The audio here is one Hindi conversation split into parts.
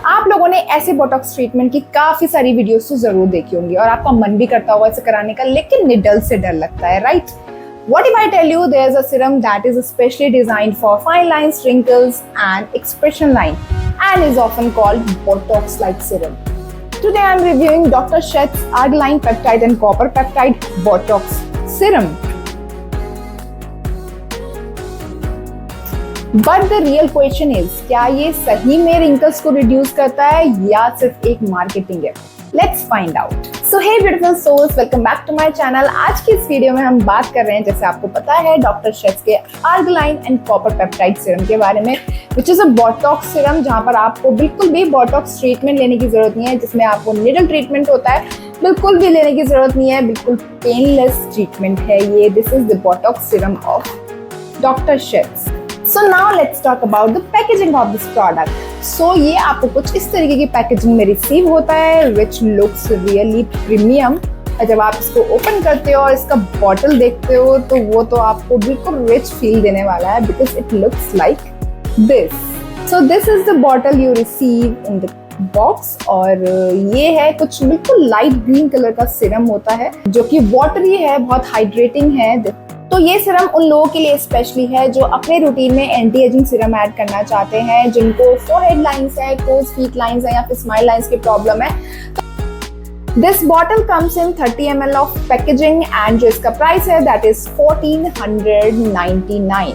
आप लोगों ने ऐसे बोटॉक्स ट्रीटमेंट की काफी सारी वीडियोस तो जरूर देखी होंगी और आपका मन भी करता होगा इसे कराने का, लेकिन निडल से डर लगता है, right? What if I tell you there's a serum that is especially designed for fine lines, wrinkles and expression line and is often called Botox-like serum. Today I'm reviewing Dr. Sheth's Argiline Peptide and Copper Peptide Botox Serum. But the real question is, क्या ये सही में wrinkles को reduce करता है या सिर्फ एक marketing है? Let's find out. So hey beautiful souls, welcome back to my channel. आज की इस वीडियो में हम बात कर रहे हैं, जैसे आपको पता है, डॉक्टर शेथ के आर्गिलाइन एंड कॉपर पेप्टाइड सीरम के बारे में, which is a Botox serum, जहां पर आपको बिल्कुल भी बोटॉक्स ट्रीटमेंट लेने की जरूरत नहीं है, जिसमें आपको निडल ट्रीटमेंट होता है, बिल्कुल भी लेने की जरूरत नहीं है, बिल्कुल पेनलेस ट्रीटमेंट है ये। This is the Botox serum of doctor Sheth. So now let's talk about the packaging of this product. So ये आपको कुछ इस तरीके की पैकेजिंग में रिसीव होता है, which looks really premium। और जब आप इसको ओपन करते हो और इसका बॉटल देखते हो तो वो तो आपको बिल्कुल रिच फील देने वाला है, because it looks like this. So this is the bottle you receive in the box, और ये है कुछ बिल्कुल लाइट ग्रीन कलर का सीरम होता है जो कि वाटरी है, बहुत हाइड्रेटिंग है। तो ये सीरम उन लोगों के लिए स्पेशली है जो अपने रूटीन में एंटी एजिंग सीरम ऐड करना चाहते हैं, जिनको फोरहेड लाइंस है, क्रोज फीट लाइंस है या फिर स्माइल लाइंस की प्रॉब्लम है। This bottle comes in 30 ml of packaging and जो इसका प्राइस है दैट इज 1499।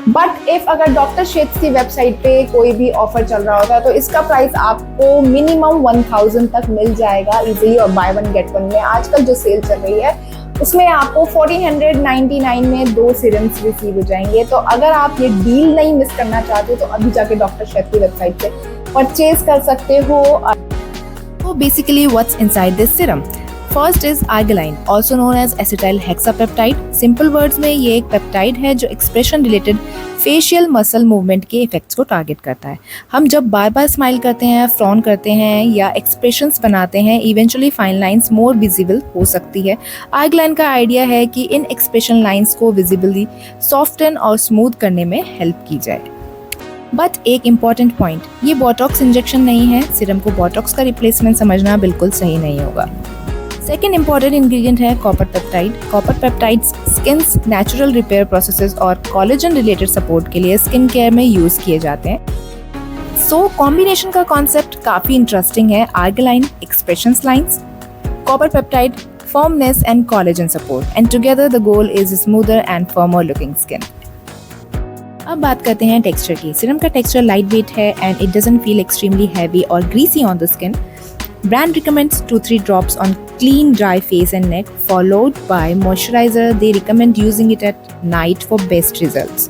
बट इफ अगर डॉक्टर शेथ की वेबसाइट पे कोई भी ऑफर चल रहा होता है तो इसका प्राइस आपको मिनिमम 1000 तक मिल जाएगा इजीली, और बाय वन गेट वन में आजकल जो सेल चल रही है उसमें आपको 1499 में 2 सीरम्स रिसीव हो जाएंगे। तो अगर आप ये डील नहीं मिस करना चाहते तो अभी जाके डॉक्टर शेथ की वेबसाइट से परचेज कर सकते हो। So basically what's inside this serum? First is Argiline, also known as acetyl hexapeptide. Simple words में ये एक पेप्टाइड है जो expression related facial muscle movement के इफेक्ट्स को टारगेट करता है। हम जब बार बार स्माइल करते हैं, फ्रॉन करते हैं या एक्सप्रेशंस बनाते हैं, eventually fine lines more visible हो सकती है। आर्गिलाइन का आइडिया है कि इन एक्सप्रेशन लाइंस को विजिबली सॉफ्टन और स्मूथ करने में हेल्प की जाए। बट एक इम्पॉर्टेंट पॉइंट, ये बोटॉक्स इंजेक्शन नहीं है। सीरम को बोटॉक्स का रिप्लेसमेंट समझना बिल्कुल सही नहीं होगा। सेकेंड इंपॉर्टेंट इंग्रेडिएंट है copper peptide. Copper peptides skin's natural repair processes और कोलेजन रिलेटेड सपोर्ट के लिए स्किन केयर में यूज किए जाते हैं। सो कॉम्बिनेशन का कॉन्सेप्ट काफी इंटरेस्टिंग है। Argireline expressions lines, copper peptide firmness and collagen support, and together the goal is smoother and firmer looking skin. अब बात करते हैं टेक्सचर की। सीरम का टेक्सचर लाइट वेट है and it doesn't feel extremely heavy और greasy on the skin. Brand recommends 2-3 drops on clean dry face and neck followed by moisturizer. They recommend using it at night for best results.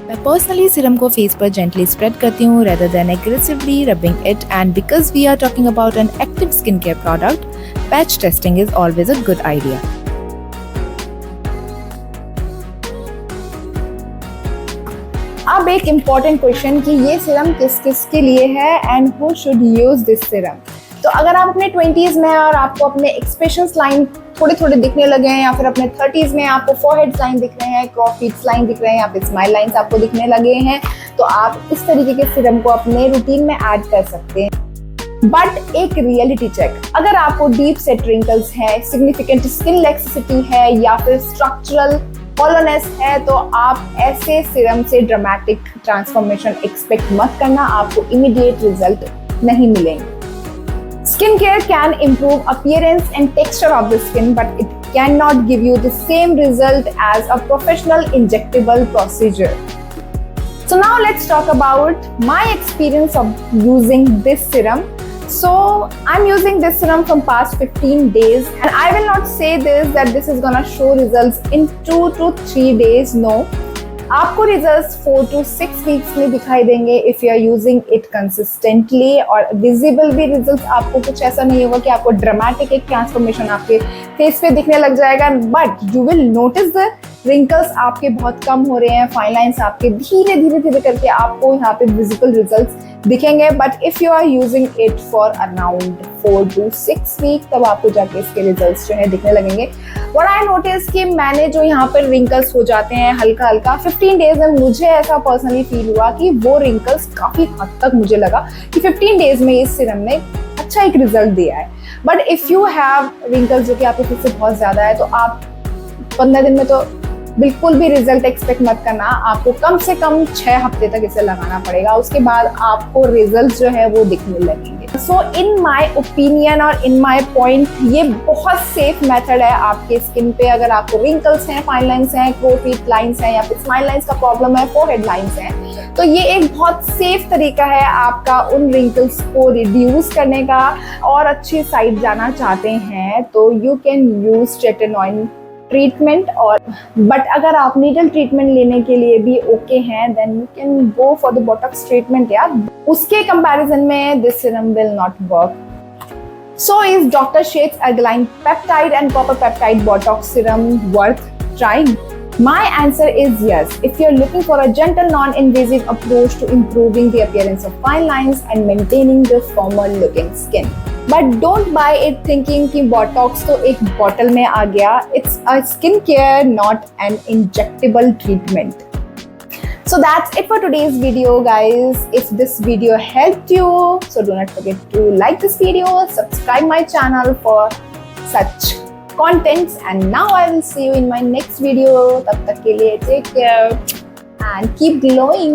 मैं पर्सनली सीरम को फेस पर जेंटली स्प्रेड करती हूँ rather than aggressively rubbing it, and because we are talking about an active skincare product, patch testing is always a good idea. अब एक इम्पॉर्टेंट क्वेश्चन कि ये सीरम किस किस के लिए है and who should use this serum. तो अगर आप अपने 20s में हैं और आपको अपने एक्सप्रेशंस लाइन थोड़े थोड़े दिखने लगे हैं, या फिर अपने 30s में आपको फोरहेड लाइन दिख रहे हैं, क्रॉप फीट्स लाइन दिख रहे हैं, या फिर स्माइल लाइंस आपको दिखने लगे हैं, तो आप इस तरीके के सीरम को अपने रूटीन में ऐड कर सकते हैं। बट एक रियलिटी चेक, अगर आपको डीप सेट रिंकल्स है, सिग्निफिकेंट स्किन लैक्सिसिटी है या फिर स्ट्रक्चरल हॉलोनेस है, तो आप ऐसे सीरम से ड्रामेटिक ट्रांसफॉर्मेशन एक्सपेक्ट मत करना, आपको इमीडिएट रिजल्ट नहीं मिलेंगे। Skincare can improve appearance and texture of the skin, but it cannot give you the same result as a professional injectable procedure. So now let's talk about my experience of using this serum. So I'm using this serum from past 15 days, and I will not say that this is gonna show results in 2 to 3 days. No. आपको रिजल्ट्स 4 to 6 वीक्स में दिखाई देंगे if you are using it consistently, और विजिबल भी रिजल्ट्स आपको कुछ ऐसा नहीं होगा कि आपको ड्रामेटिक एक ट्रांसफॉर्मेशन आपके फेस पे दिखने लग जाएगा, but you will notice the wrinkles आपके बहुत कम हो रहे हैं, फाइन लाइंस आपके धीरे धीरे धीरे करके आपको यहाँ पे विजिबल रिजल्ट्स दिखेंगे। But if you are using it for around 4 to 6 week, तब आपको जाके इसके रिजल्ट्स जो है दिखने लगेंगे। व्हाट आई नोटिस कि मैंने जो यहाँ पर रिंकल्स हो जाते हैं हल्का हल्का 15 डेज में, मुझे ऐसा पर्सनली फील हुआ कि वो रिंकल्स काफी हद तक मुझे लगा कि 15 डेज में इस सीरम ने अच्छा एक रिजल्ट दिया है। But if you have wrinkles जो कि आपके खुद से बहुत ज्यादा है, तो आप 15 दिन में तो बिल्कुल भी रिजल्ट एक्सपेक्ट मत करना। आपको कम से कम 6 हफ्ते तक इसे लगाना पड़ेगा, उसके बाद आपको रिजल्ट जो है वो दिखने लगेंगे। सो इन माय ओपिनियन और इन माय पॉइंट, ये बहुत सेफ मेथड है आपके स्किन पे। अगर आपको रिंकल्स हैं, फाइन लाइंस हैं, क्रोफिट लाइंस हैं या फिर स्माइल लाइंस का प्रॉब्लम है, फोरहेड लाइंस हैं, तो ये एक बहुत सेफ तरीका है आपका उन रिंकल्स को रिड्यूस करने का। और अच्छी साइड जाना चाहते हैं तो you can use retinoid treatment. और बट अगर आप नीडल ट्रीटमेंट लेने के लिए भी ओके हैं, then you can go for the Botox treatment यार। उसके कंपैरिजन में this serum will not work. So is doctor Sheth's argireline peptide and copper peptide Botox serum worth trying? My answer is yes. If you're looking for a gentle, non-invasive approach to improving the appearance of fine lines and maintaining the firmer looking skin. But don't buy it thinking कि Botox तो एक बॉटल में आ गया. It's a skin care, not an injectable treatment. So that's it for today's video, guys. If this video helped you, so do not forget to like this video, subscribe my channel for such contents, and now I will see you in my next video. तब तक के लिए take care and keep glowing.